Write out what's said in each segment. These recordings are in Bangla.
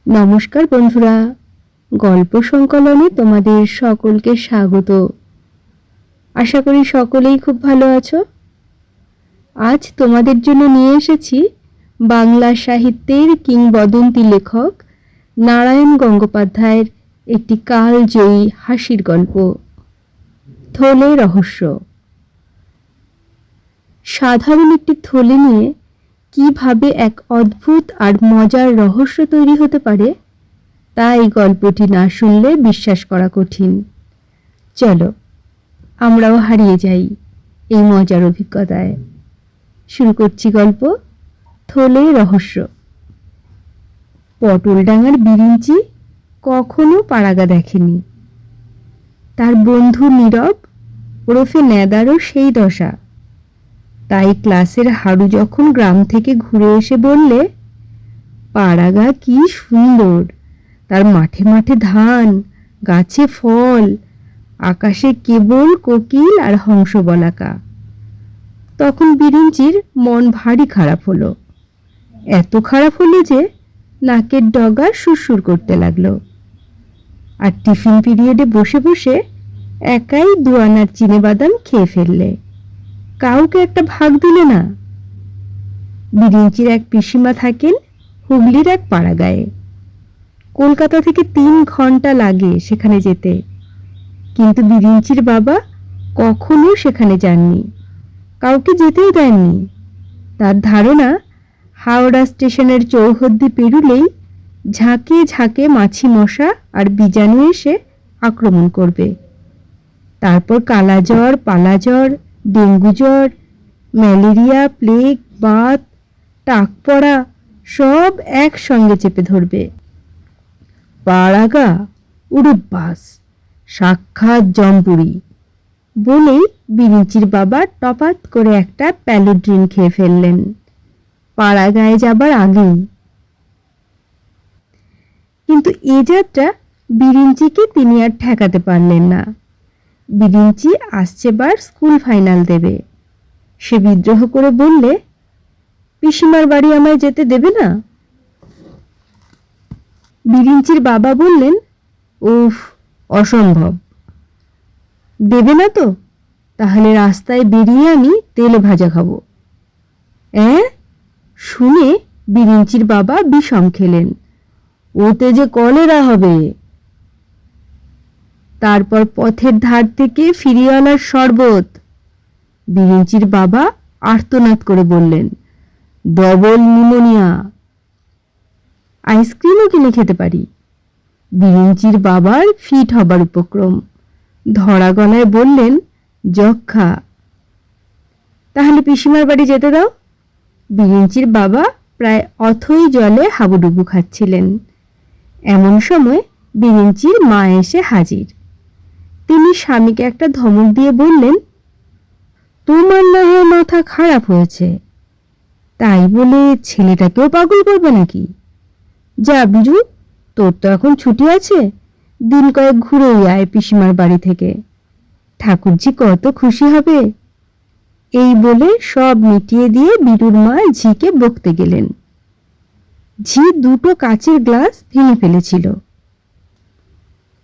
নমস্কার বন্ধুরা, গল্প সংকলনে তোমাদের সকলকে স্বাগত। আশা করি সকলেই খুব ভালো আছো। আজ তোমাদের জন্য নিয়ে এসেছি বাংলা সাহিত্যের কিংবদন্তি লেখক নারায়ণ গঙ্গোপাধ্যায়ের একটি কালজয়ী হাসির গল্প, থলে রহস্য। সাধারণ একটি থলে নিয়ে কিভাবে এক অদ্ভুত আর মজার রহস্য তৈরি হতে পারে তা এই গল্পটি না শুনলে বিশ্বাস করা কঠিন। চলো আমরাও হারিয়ে যাই এই মজার অভিজ্ঞতায়। শুরু করছি গল্প থলে রহস্য। পটলডাঙার বিরিঞ্চি কখনো পাড়াগা দেখেনি। তার বন্ধু নীরব ওরফে নেদারও সেই দশা। তাই ক্লাসের হারু যখন গ্রাম থেকে ঘুরে এসে বললে, পাড়াগা কি সুন্দর, তার মাঠে মাঠে ধান, গাছে ফল, আকাশে কেবল কোকিল আর হংস বলাকা, তখন বিরিঞ্চির মন ভারী খারাপ হলো। এত খারাপ হলো যে নাকের ডগা সুরসুর করতে লাগলো। আর টিফিন পিরিয়ডে বসে বসে একাই 2 আনার চিনেবাদাম খেয়ে ফেললে, কাউকে একটা ভাগ দিলে না। বিরিঞ্চির এক পিসিমা থাকেন হুগলির এক পাড়াগাঁয়ে। কলকাতা থেকে 3 ঘন্টা লাগে সেখানে যেতে, কিন্তু বিরিঞ্চির বাবা কখনো সেখানে যাননি, কাউকে যেতেও দেননি। তার ধারণা হাওড়া স্টেশনের চৌহদ্দি পেরুলেই ঝাঁকে ঝাঁকে মাছি মশা আর বীজাণু এসে আক্রমণ করবে। তারপর কালাজ্বর, পালাজ্বর, ডেঙ্গু জ্বর, ম্যালেরিয়া, প্লেগ, বাত, টাক পড়া সব একসঙ্গে চেপে ধরবে। পাড়াগা উড়ুব্বাস, সাক্ষাৎ জম্পুরি বলেই বিরিঞ্চির বাবা টপাত করে একটা প্যালোড্রিন খেয়ে ফেললেন পাড়াগাঁয়ে যাবার আগেই। কিন্তু এ যাত্রা বিরিঞ্চিকে তিনি আর ঠেকাতে পারলেন না। বিরিঞ্চি আসছেবার স্কুল ফাইনাল দেবে। সে বিদ্রোহ করে বললে, পিসিমার বাড়ি আমায় যেতে দেবে না? বিরিঞ্চির বাবা বললেন, উফ, অসম্ভব। দেবে না তো? তাহলে রাস্তায় বেরিয়ে আমি তেলে ভাজা খাবো। শুনে বিরিঞ্চির বাবা বিষম খেলেন, ওতে যে কলেরা হবে। তারপর পথের ধার থেকে ফিরিওয়ালার শরবত। বিরিঞ্চির বাবা আর্তনাদ করে বললেন, ডবল নিউমোনিয়া। আইসক্রিমও কিনে খেতে পারি। বিরিঞ্চির বাবার ফিট হবার উপক্রম। ধরা গলায় বললেন, যক্ষা। তাহলে পিসিমার বাড়ি যেতে দাও। বিরিঞ্চির বাবা প্রায় অথই জলে হাবুডুবু খাচ্ছিলেন। এমন সময় বিরিঞ্চির মা এসে হাজির। তিনি স্বামীকে একটা ধমক দিয়ে বললেন, তোমার না হয় মাথা খারাপ হয়েছে, তাই বলে ছেলেটাকেও পাগল করবে নাকি? যা বিজু, তোর তো এখন ছুটি আছে, দিন কয়েক ঘুরেই আয় পিসিমার বাড়ি থেকে, ঠাকুরজি কত খুশি হবে। এই বলে সব মিটিয়ে দিয়ে বিরুর মা ঝিকে বকতে গেলেন। ঝি 2টো কাচের গ্লাস ভেঙে ফেলেছিল।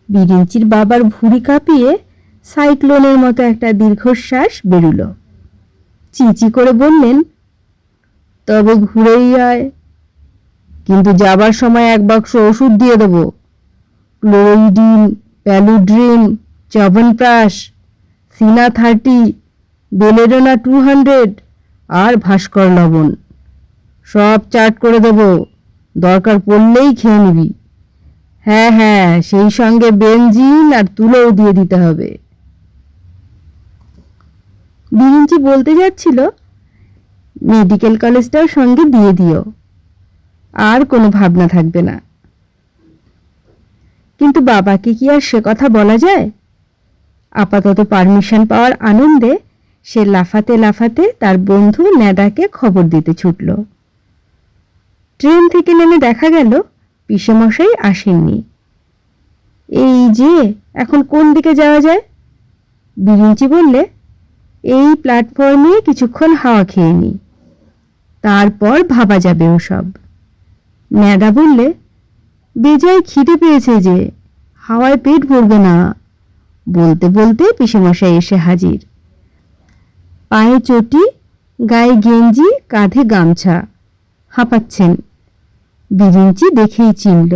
বিরিঞ্চির বাবার ভুঁড়ি কাঁপিয়ে সাইক্লোনের মতো একটা দীর্ঘশ্বাস বেরুল। চিচি করে বললেন, তবে ঘুরেই আয়, কিন্তু যাবার সময় 1 বাক্স ওষুধ দিয়ে দেব, ক্লোরিডিন, প্যালুড্রিন, চ্যবনপ্রাশ, সিনা 30, বেলেডোনা 200 আর ভাস্কর লবণ। সব চাট করে দেব, দরকার পড়লেই খেয়ে নিবি। হ্যাঁ, সেই সঙ্গে বেনজিন আর তুলোও দিয়ে দিতে হবে। বিরিঞ্চি বলতে যাচ্ছিল, মেডিকেল কলেজটাও সঙ্গে দিয়ে দিও, আর কোনো ভাবনা থাকবে না। কিন্তু বাবাকে কি আর সে কথা বলা যায়? আপাতত পারমিশন পাওয়ার আনন্দে সে লাফাতে লাফাতে তার বন্ধু নেদাকে খবর দিতে ছুটল। ট্রেন থেকে নেমে দেখা গেল পিসেমশাই আসেননি। এই যে এখন কোন দিকে যাওয়া যায়? বিরিঞ্চি বললে, এই প্ল্যাটফর্মে কিছুক্ষণ হাওয়া খেয়ে নি, তারপর ভাবা যাবে ওসব। নেদা বললে, বেজায় খিদে পেয়েছে যে, হাওয়ায় পেট ভরবে না। বলতে বলতে পিসেমশাই এসে হাজির। পায়ে চটি, গায়ে গেঞ্জি, কাঁধে গামছা, হাঁপাচ্ছেন। বিরিঞ্চি দেখেই চিনল।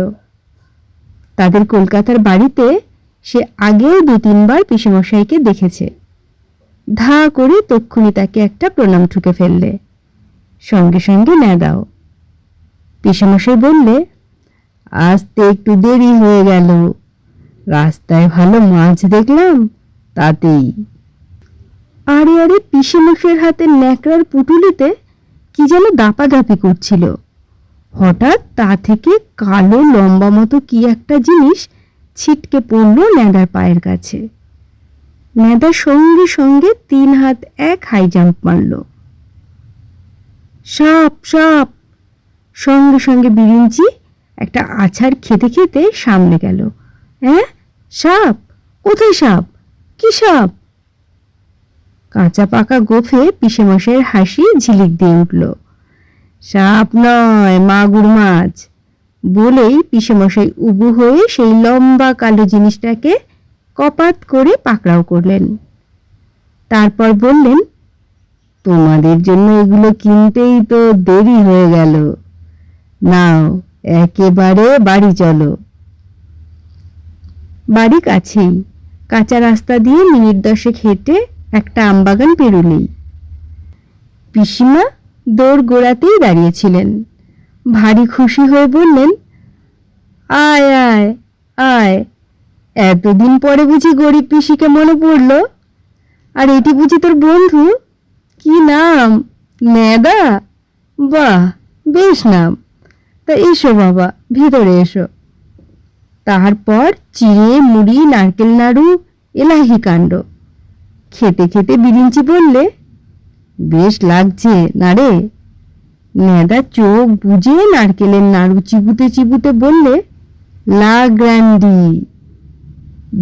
তাদের কলকাতার বাড়িতে সে আগেও 2-3 বার পিসেমশাইকে দেখেছে। ধা করে তক্ষুনি তাকে একটা প্রণাম ঠুকে ফেললে, সঙ্গে সঙ্গে নেদাও। পিসেমশাই বললে, আসতে একটু দেরি হয়ে গেল, রাস্তায় ভালো মাছ দেখলাম, তাতেই। আরে আরে, পিসেমশাইয়ের হাতে ন্যাকড়ার পুটুলিতে কি যেন দাপাদাপি করছিল। হঠাৎ তা থেকে কালো লম্বা মতো কি একটা জিনিস ছিটকে পড়ল ন্যাদার পায়ের কাছে। ন্যাদা সঙ্গে সঙ্গে 3 হাত 1 হাই জাম্প মারল। সাপ সাপ! সঙ্গে সঙ্গে বিরিঞ্চি একটা আছাড় খেতে খেতে সামনে গেল। হ্যাঁ, সাপ? কোথায় সাপ? কি সাপ? কাঁচা পাকা গোফে পিসেমশাইয়ের হাসি ঝিলিক দিয়ে উঠল। সাপ নয়, মাগুর মাছ। বলেই পিসেমশাই উবু হয়ে সেই লম্বা কালো জিনিসটাকে কপাত করে পাকড়াও করলেন। তারপর বললেন, তোমাদের জন্য এগুলো কিনতেই তো দেরি হয়ে গেল। নাও, একেবারে বাড়ি চলো। বাড়ি কাছেই, কাঁচা রাস্তা দিয়ে মিনিট 10 হেঁটে একটা আমবাগান পেরুলেই। পিসিমা দৌড় গোড়াতেই দাঁড়িয়েছিলেন। ভারী খুশি হয়ে বললেন, আয় আয় আয়, এতদিন পরে বুঝি গরিব পিসিকে মনে পড়ল? আর এটি বুঝি তোর বন্ধু? কি নাম? নেদা? বাহ, বেশ নাম। তা এসো বাবা, ভেতরে এসো। তারপর চিড়ে, মুড়ি, নারকেল নাড়ু, এলাহি কাণ্ড। খেতে খেতে বিরিঞ্চি বললে, বেশ লাগছে না রে? নেদা চোখ বুজে নারকেলের নাড়ু চিবুতে চিবুতে বললে, লা গ্র্যান্ডি।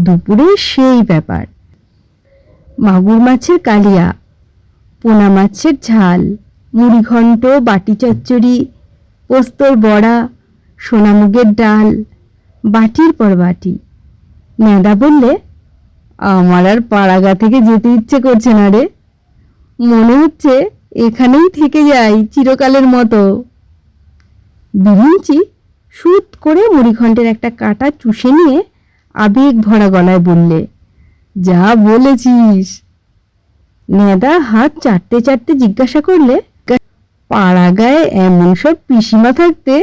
দুপুরে সেই ব্যাপার। মাগুর মাছের কালিয়া, পোনা মাছের ঝাল, মুড়ি ঘন্ট, বাটি চচ্চড়ি, পোস্তর বড়া, সোনামুগের ডাল, বাটির পর বাটি। নেদা বললে, আমার আর পাড়াগা থেকে যেতে ইচ্ছে করছে না রে, মনে হচ্ছে এখানেই থেকে যাই চিরকালের মতো। বিরিঞ্চি সুত করে মুড়িঘণ্টের একটা কাঁটা চুষে নিয়ে আবেগ ভরা গলায় বললে, যা বলেছিস। নেদা হাত চাটতে চাটতে জিজ্ঞাসা করলে, পাড়াগায় এমন সব পিসিমা থাকতে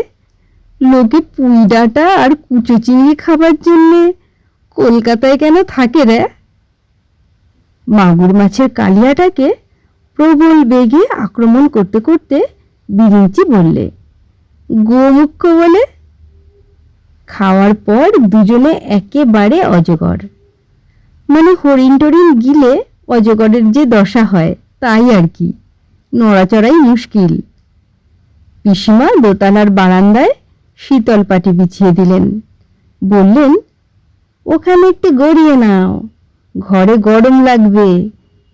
লোকে পুঁই ডাঁটা আর কুচো চিংড়ি খাবার জন্যে কলকাতায় কেন থাকে রে? মাগুর মাছের কালিয়াটাকে প্রবল বেগে আক্রমণ করতে করতে বিরিঞ্চি বললে, গোমুখ্য বলে। খাওয়ার পর দুজনে একেবারে অজগর, মানে হরিণ টরিণ গিলে অজগরের যে দশা হয় তাই আর কি, নড়াচড়াই মুশকিল। পিসিমা দোতলার বারান্দায় শীতল পাটি বিছিয়ে দিলেন। বললেন, ওখানে একটু গড়িয়ে নাও, ঘরে গরম লাগবে,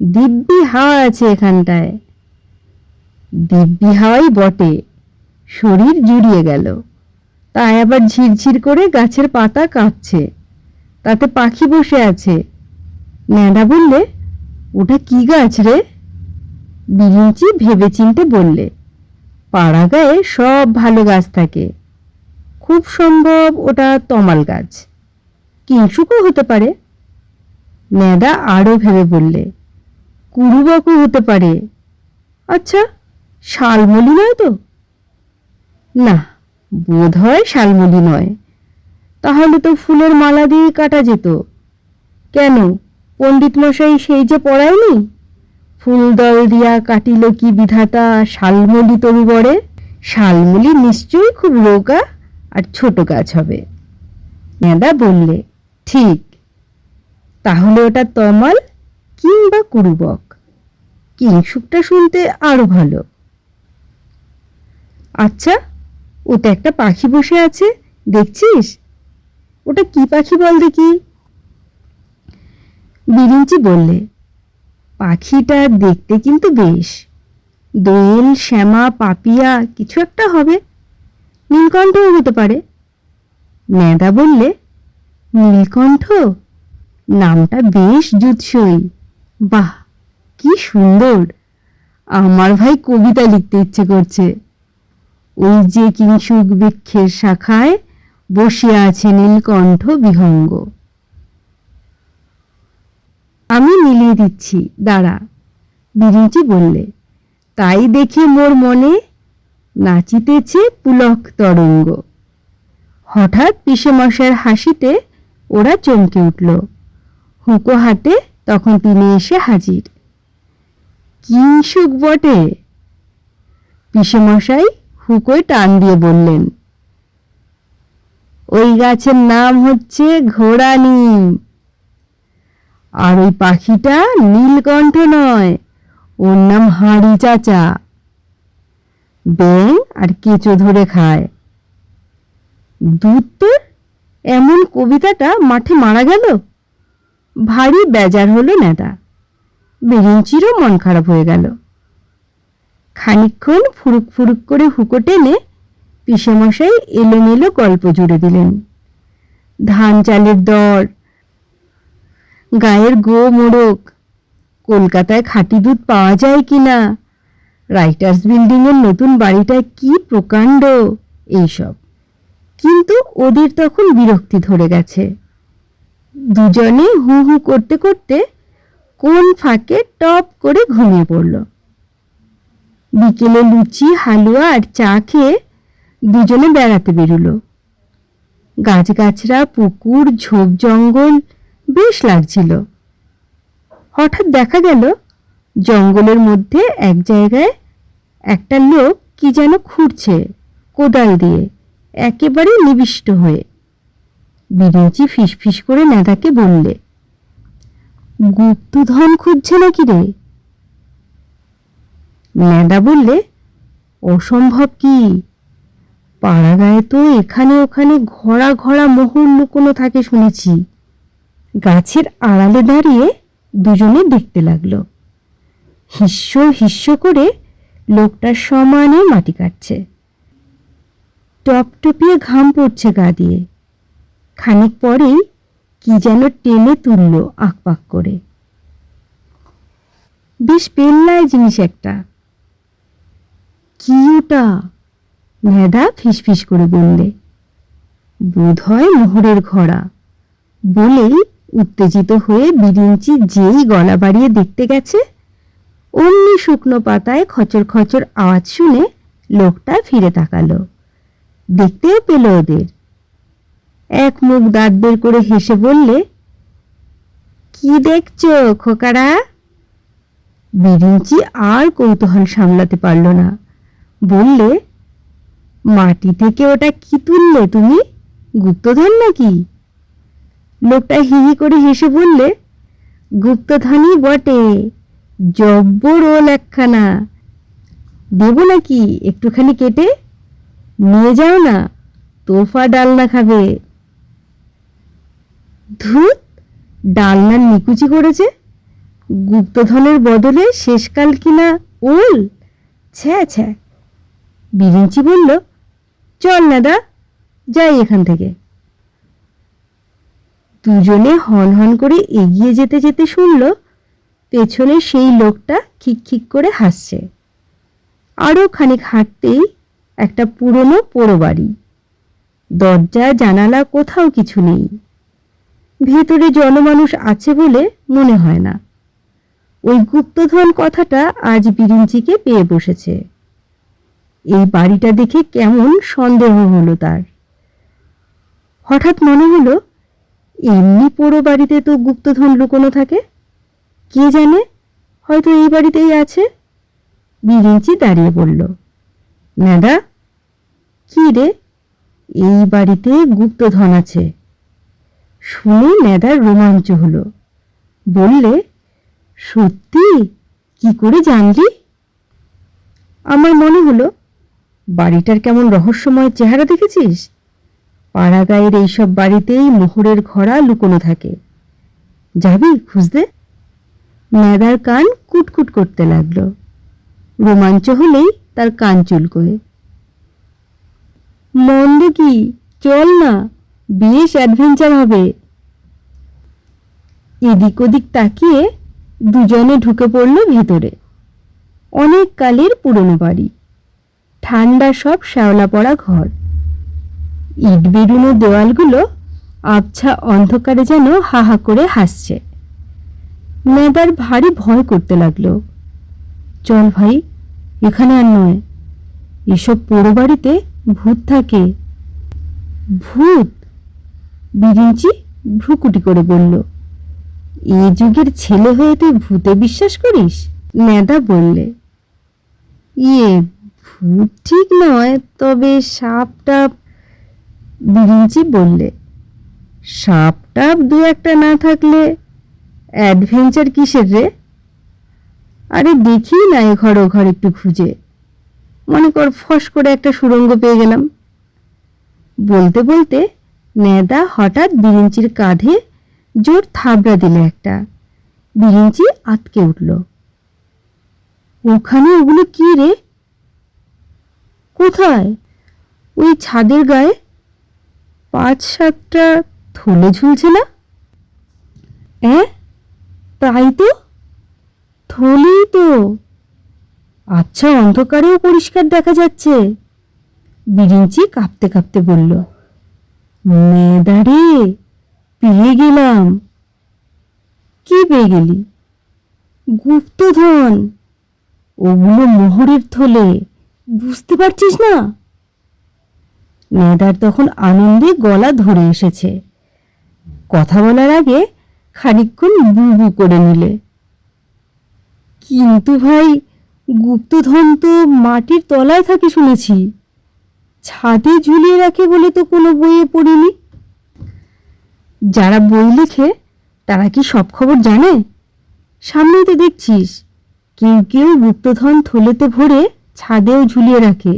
দিব্যি হাওয়া আছে এখানটায়। দিব্যি হাওয়াই বটে, শরীর জুড়িয়ে গেল। তাই আবার ঝিরঝির করে গাছের পাতা কাঁপছে, তাতে পাখি বসে আছে। নেদা বললে, ওটা কি গাছ রে? বিরিঞ্চি ভেবেচিন্তে বললে, পাড়াগায়ে সব ভালো গাছ থাকে, খুব সম্ভব ওটা তমাল গাছ, কিংশুকও হতে পারে। নেদা আরও ভেবে বললে, কুরুবকও হতে পারে। আচ্ছা, শালমলি নয় তো? না, বোধ হয় শালমলি নয়। তাহলে তো ফুলের মালা দিয়ে কাটা যেত। কেন, পণ্ডিত মশাই সেই যে পড়ায়নি, ফুলদল দিয়া কাটিল কি বিধাতা শালমলি তরুবরে? শালমলি নিশ্চয়ই খুব রোগা আর ছোট গাছ হবে। নেদা বললে, ঠিক। তাহলে ওটা তমাল কিংবা কুরুবক। কিংশুকটা শুনতে আরো ভালো। আচ্ছা, ওটা একটা পাখি বসে আছে, দেখছিস? ওটা কি পাখি বল দেখি? বিরিঞ্চি বললে, পাখিটা দেখতে কিন্তু বেশ, দোয়েল, শ্যামা, পাপিয়া কিছু একটা হবে, নীলকণ্ঠও হতে পারে। নেদা বললে, নীলকণ্ঠ নামটা বেশ জুৎসই। বাহ, কি সুন্দর! আমার ভাই কবিতা লিখতে ইচ্ছে করছে। ওই যে কিংশুক বৃক্ষের শাখায় বসিয়া আছে নীলকণ্ঠ বিহঙ্গ। আমি মিলিয়ে দিচ্ছি, দাঁড়া, বিরিঞ্চি বললে। তাই দেখে মোর মনে নাচিতেছে পুলক তরঙ্গ। হঠাৎ পিসেমশাইয়ের হাসিতে ওরা চমকে উঠল। হুঁকো হাতে তখন তিনি এসে হাজির। কিংশুক বটে? পিসেমশাই হুঁকোয় টান দিয়ে বললেন, ওই গাছের নাম হচ্ছে ঘোড়া নিম। আর ওই পাখিটা নীলকণ্ঠ নয়, ওর নাম হাঁড়ি চাচা। ব্যাঙ আর কেঁচো ধরে খায়। দূর তোর, এমন কবিতাটা মাঠে মারা গেল। ভারী বেজার হলো নেদা। বিরিঞ্চিরও মন খারাপ হয়ে গেল। খানিকক্ষণ ফুরুক ফুরুক করে হুঁকো টেনে পিসেমশাই এলোমেলো গল্প জুড়ে দিলেন। ধান চালের দর, গায়ের গো মোড়ক, কলকাতায় খাঁটি দুধ পাওয়া যায় কিনা, রাইটার্স বিল্ডিং এর নতুন বাড়িটা কি প্রকাণ্ড, এইসব। কিন্তু ওদের তখন বিরক্তি ধরে গেছে। দুজনে হু হু করতে করতে কোন ফাঁকে টপ করে ঘুমিয়ে পড়ল। বিকেলে লুচি, হালুয়া আর চা খেয়ে দুজনে বেড়াতে বেরুল। গাছগাছরা, পুকুর, ঝোপ জঙ্গল বেশ লাগছিল। হঠাৎ দেখা গেল জঙ্গলের মধ্যে এক জায়গায় একটা লোক কি যেন খুঁড়ছে কোদাল দিয়ে, একেবারে নিবিষ্ট হয়ে। বিরিঞ্চি ফিসফিস করে নেদাকে বললে, গুপ্তধন খুঁজছে নাকি রে? নেদা বললে, অসম্ভব কি, পাড়াগাঁয়ে তো এখানে ওখানে ঘড়া ঘড়া মোহর লুকোনো থাকে শুনেছি। গাছের আড়ালে দাঁড়িয়ে দুজনে দেখতে লাগলো। হিস্য হিস্য করে লোকটা সমানে মাটি কাটছে। টপটপিয়ে ঘাম পড়ছে গা দিয়ে। খানিক পরেই কি যেন টেনে তুলল আঁকপাক করে। বেশ পেল্লায় জিনিস একটা। কি ওটা? নেদা ফিসফিস করে বললে। বোধ হয় মোহরের ঘড়া। বলেই উত্তেজিত হয়ে বিরিঞ্চি যেই গলা বাড়িয়ে দেখতে গেছে, অমনি শুকনো পাতায় খচর খচর আওয়াজ শুনে লোকটা ফিরে তাকালো। দেখতেও পেল ওদের। এক মুখ দাঁত বের করে হেসে বললে, কি দেখছো খোকারা? বিরিঞ্চি আর কৌতূহল সামলাতে পারল না। বললে, মাটি থেকে ওটা কি তুললে তুমি? গুপ্তধন নাকি? লোকটা হি হি করে হেসে বললে, গুপ্তধনই বটে, জব্বর ওল একখানা। দেব নাকি একটুখানি কেটে? নিয়ে যাও না, তোফা ডালনা খাবে। ধুত, ডালনার নিকুচি করেছে। গুপ্তধনের বদলে শেষকাল কিনা ওল, ছ্যা ছ্যা। বিরিঞ্চি বলল, চল নেদা, যাই এখান থেকে। দুজনে হন হন করে এগিয়ে যেতে যেতে শুনল পেছনে সেই লোকটা খিক খিক করে হাসছে। আরও খানিক হাঁটতেই একটা পুরনো পোড়ো বাড়ি। দরজা জানালা কোথাও কিছু নেই। ভেতরে জনমানুষ আছে বলে মনে হয় না। ওই গুপ্তধন কথাটা আজ বিরিঞ্চিকে পেয়ে বসেছে। এই বাড়িটা দেখে কেমন সন্দেহ হলো তার। হঠাৎ মনে হলো, এমনি পোড়ো বাড়িতে তো গুপ্তধন লুকোনো থাকে। কে জানে, হয়তো এই বাড়িতেই আছে। বিরিঞ্চি দাঁড়িয়ে বলল, নেদা, কি রে? এই বাড়িতে গুপ্তধন আছে। শুনে নেদার রোমাঞ্চ হলো। বললে, সত্যি? কি করে জানলি? আমার মনে হলো, বাড়িটার কেমন রহস্যময় চেহারা দেখেছিস? পাড়াগাঁয়ের এইসব বাড়িতেই মোহরের ঘড়া লুকোনো থাকে। যাবি খুঁজতে? নেদার কান কুটকুট করতে লাগলো। রোমাঞ্চ হলেই তার কান চুলকোয়। মন্দ কি, চল না, বেশ অ্যাডভেঞ্চার হবে। এদিক ওদিক তাকিয়ে দুজনে ঢুকে পড়ল ভেতরে। অনেক কালের পুরনো বাড়ি, ঠান্ডা সব শ্যাওলা পড়া ঘর। ইট বেরুনো দেওয়ালগুলো আবছা অন্ধকারে যেন হা হা করে হাসছে। নেদার ভারী ভয় করতে লাগলো। চল ভাই, এখানে আর নয়, এসব পোড়ো বাড়িতে ভূত থাকে। ভূত? বিরিঞ্চি ভ্রুকুটি করে বলল। এ যুগের ছেলে হয়ে তুই ভূতে বিশ্বাস করিস? নেদা বললে, ইয়ে, ভূত ঠিক নয়, তবে সাপ টাপ। বিরিঞ্চি বললে, সাপ টাপ দু একটা না থাকলে অ্যাডভেঞ্চার কিসের রে? আরে দেখি না এ ঘর ও ঘর একটু খুঁজে, মনে কর ফস করে একটা সুড়ঙ্গ পেয়ে গেলাম। বলতে বলতে নেদা হঠাৎ বিরিঞ্চির কাঁধে জোর থাবড়া দিলে একটা। বিরিঞ্চি আঁতকে উঠল। ওখানে ওগুলো কি রে? কোথায়? ওই ছাদের গায়ে 5-7টা থলে ঝুলছে না? তাই তো, থলেই তো। আচ্ছা, অন্ধকারেও পরিষ্কার দেখা যাচ্ছে। বিরিঞ্চি কাঁপতে কাঁপতে বলল, মেদারে, পেয়ে গেলাম। কি পেয়ে গেলি? গুপ্তধন। ওগুলো মোহরের থলে, বুঝতে পারছিস না? মেদার তখন আনন্দে গলা ধরে এসেছে। কথা বলার আগে খানিকক্ষণ বু বু করে নিলে। কিন্তু ভাই, গুপ্তধন তো মাটির তলায় থাকে শুনেছি, ছাদে ঝুলিয়ে রাখে বলে তো কোনো বইয়ে পড়িনি। যারা বই লেখে তারা কি সব খবর জানে? সামনেই তো দেখছিস, কেউ কেউ গুপ্তধন থলেতে ভরে ছাদেও ঝুলিয়ে রাখে।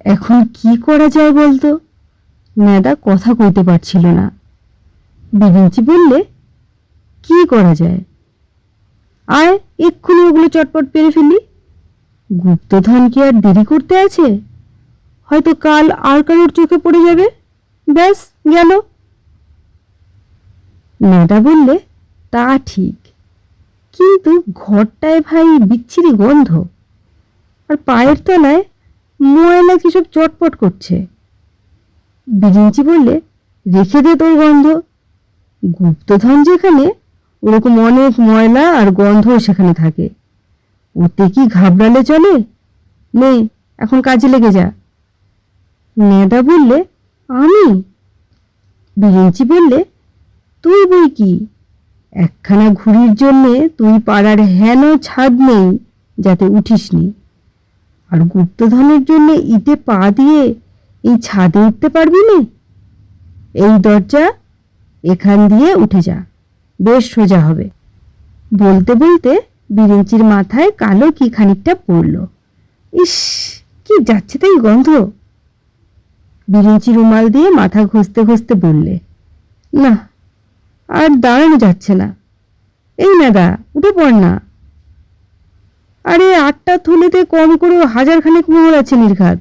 এখন কি করা যায় বলতো? নেদা কথা কইতে পারছিল না। বিরিঞ্চি বললে, কি করা যায়? আয়, এক্ষুনি ওগুলো চটপট পেরে ফেলি। গুপ্তধন কি আর দেরি করতে আছে? হয়তো কাল আর কারোর চোখে পড়ে যাবে, ব্যাস গেল। নেদা বললে, তা ঠিক, কিন্তু ঘরটায় ভাই বিচ্ছিরি গন্ধ, আর পায়ের তলায় ময়লা কিসব চটপট করছে। বিরিঞ্চি বললে, রেখে দে তোর গন্ধ। গুপ্তধন যেখানে, ওরকম অনেক ময়লা আর গন্ধ সেখানে থাকে, ওতে কি ঘাবড়ালে চলে? নে, এখন কাজে লেগে যা। নেদা বললে, আমি? বিরিঞ্চি বললে, তুই বই কি, একখানা ঘুড়ির জন্যে তুই পাড়ার হেন ছাদ নেই যাতে উঠিসনি, আর গুপ্তধনের জন্য ইটে পা দিয়ে এই ছাদে উঠতে পারবি না? এই দরজা, এখান দিয়ে উঠে যা, বেশ সোজা হবে। বলতে বলতে বিরিঞ্চির মাথায় কালো কি খানিকটা পড়ল। ইস, কি যাচ্ছে তাই গন্ধ। বিরিঞ্চি রুমাল দিয়ে মাথা ঘষতে ঘষতে বললে, না, আর দাঁড়ানো যাচ্ছে না। এই নেদা, উঠে পড় না। আরে 8টা থলেতে কম করেও 1000খানেক মোহর আছে নির্ঘাত।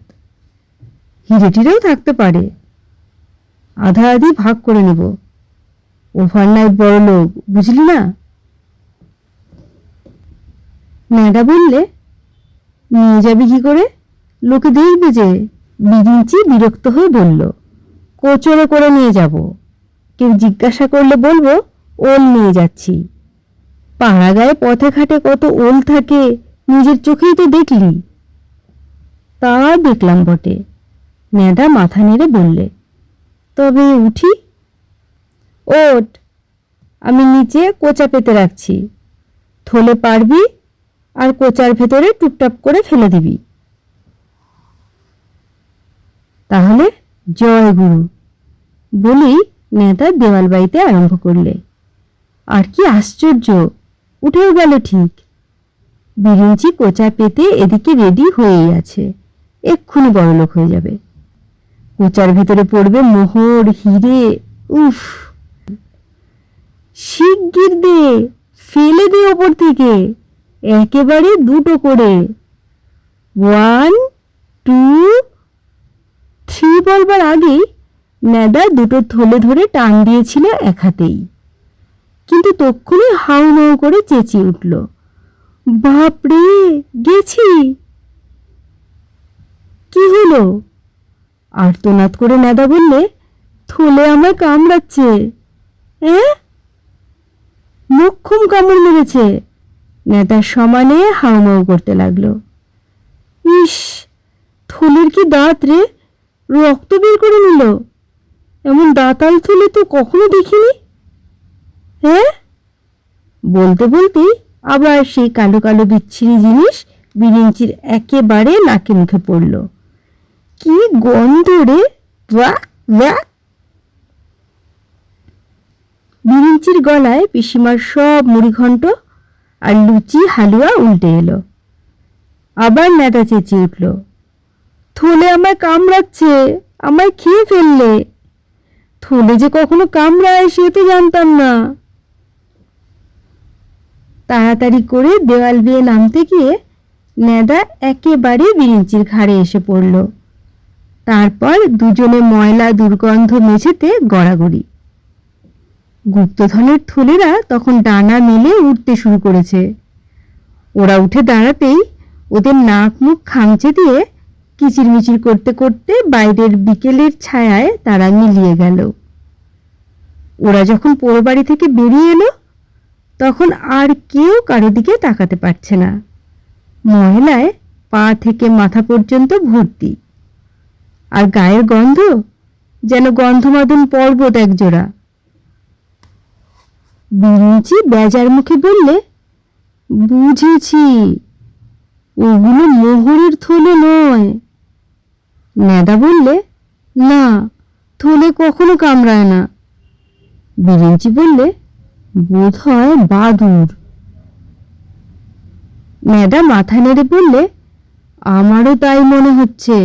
হিরে টিরেও থাকতে পারে, আধা আধি ভাগ করে নেব। ওভারনাইট বড় লোক, বুঝলি না? নেদা বললে, নিয়ে যাবি কি করে? লোকে দেখবে যে। বিরিঞ্চি বিরক্ত হয়ে বলল, কোচরে করে নিয়ে যাব। কেউ জিজ্ঞাসা করলে বলবো ওল নিয়ে যাচ্ছি। পাড়া গায়ে পথে ঘাটে কত ওল থাকে, নিজের চোখেই তো দেখলি। তা দেখলাম বটে। নেদা মাথা নেড়ে বললে, তবে উঠি? ওঠ, আমি নিচে কোচা পেতে রাখছি, থলে পারবি আর কোচার ভেতরে টুপটাপ করে ফেলে দিবি। তাহলে জয় গুরু বলেই নেদা দেওয়াল বাইতে আরম্ভ করলে। আর কি আশ্চর্য, উঠেও গেল ঠিক। বিরিঞ্চি কোচা পেতে এদিকে রেডি হয়েই আছে, এক্ষুনি বড়লোক হয়ে যাবে। কোচার ভেতরে পড়বে মোহর, হিরে। উফ, শিগগির দে, ফেলে দে ওপর থেকে, একেবারে 2টো করে। 1, 2, 3 বলবার আগেই নেদা দুটো থলে ধরে টান দিয়েছিল এক হাতেই, কিন্তু তক্ষুনি হাউ মাউ করে চেঁচিয়ে উঠল, বাপরে, গেছি! কি হলো? আর্তনাদ করে নেদা বললে, থলে আমায় কামড়াচ্ছে। মোক্ষম কামড় মেরেছে। নেদার সমানে হাউমাউ করতে লাগলো। ইস, থলের কি দাঁত রে, রক্ত বের করে নিল। এমন দাঁতাল থলে তো কখনো দেখিনি। বলতে বলতেই আবার সেই কালো কালো বিচ্ছিরি জিনিস বিরিঞ্চির একেবারে নাকে মুখে পড়ল। কি গন্ধ রে, ওয়াক ওয়াক! বিরিঞ্চির গলায় পিসিমার সব মুড়িঘণ্ট আর লুচি হালুয়া উল্টে এলো। আবার নেদা চেঁচিয়ে উঠল, থলে আমায় কামড়াচ্ছে, আমায় খেয়ে ফেললে। থলে যে কখনো কামড়ায় সে তো জানতাম না। তাড়াতাড়ি করে দেওয়াল বেয়ে নামতে গিয়ে নেদা একেবারে বিরিঞ্চির ঘাড়ে এসে পড়ল। তারপর দুজনে ময়লা দুর্গন্ধ মেঝেতে গড়াগড়ি। গুপ্তধনের থলেরা তখন ডানা মেলে উঠতে শুরু করেছে। ওরা উঠে দাঁড়াতেই ওদের নাক মুখ খামচে দিয়ে কিচিরমিচির করতে করতে বাইরের বিকেলের ছায়ায় তারা মিলিয়ে গেল। ওরা যখন পোড়োবাড়ি থেকে বেরিয়ে এলো তখন আর কেউ কারো দিকে তাকাতে পারছে না। ময়লায় পা থেকে মাথা পর্যন্ত ভর্তি, আর গায়ের গন্ধ যেন গন্ধমাদন পর্বত একজোড়া। বিরিঞ্চি বেজার মুখে বললে, বুঝেছি, ওগুলো মোহরের থলে নয়। নেদা বললে, না, থলে কখনো কামড়ায় না। বিরিঞ্চি বললে, বোধ হয় বাদুড়। নেদা মাথা নেড়ে বললে, আমারও তাই মনে হচ্ছে,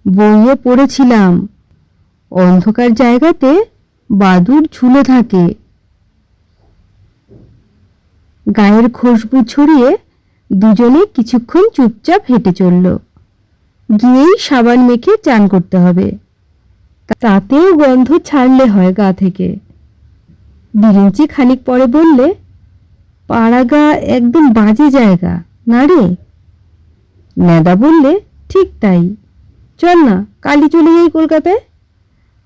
বইয়ে পড়েছিলাম অন্ধকার জায়গাতে বাদুড় ঝুলে থাকে। গায়ের খুশবু ছড়িয়ে দুজনে কিছুক্ষণ চুপচাপ হেঁটে চলল। গিয়েই সাবান মেখে চান করতে হবে, তাতেও গন্ধ ছাড়লে হয় গা থেকে। বিরিঞ্চি খানিক পরে বললে, পাড়াগা একদম বাজে জায়গা না রে? নেদা বললে, ঠিক তাই, চল না কালই চলে যাই কলকাতায়।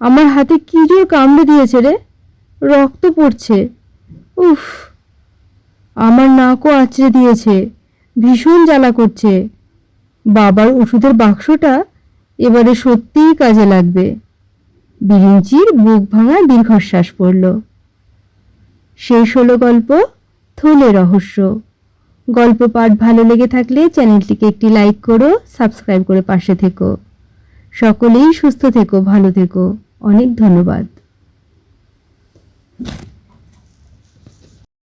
আমার হাতে কি জোর কামড়ে দিয়েছে রে, রক্ত পড়ছে। উফ, আমার নাকও আঁচড়ে দিয়েছে, ভীষণ জ্বালা করছে। বাবার ওষুধের বাক্সটা এবারে সত্যিই কাজে লাগবে। বিরিঞ্চির বুক ভাঙা দীর্ঘশ্বাস পড়ল। শেষ হলো গল্প থলে রহস্য। গল্প পাঠ ভালো লেগে থাকলে চ্যানেলটিকে একটি লাইক করো, সাবস্ক্রাইব করে পাশে থেকো। সকলেই সুস্থ থেকো, ভালো থেকো। অনেক ধন্যবাদ।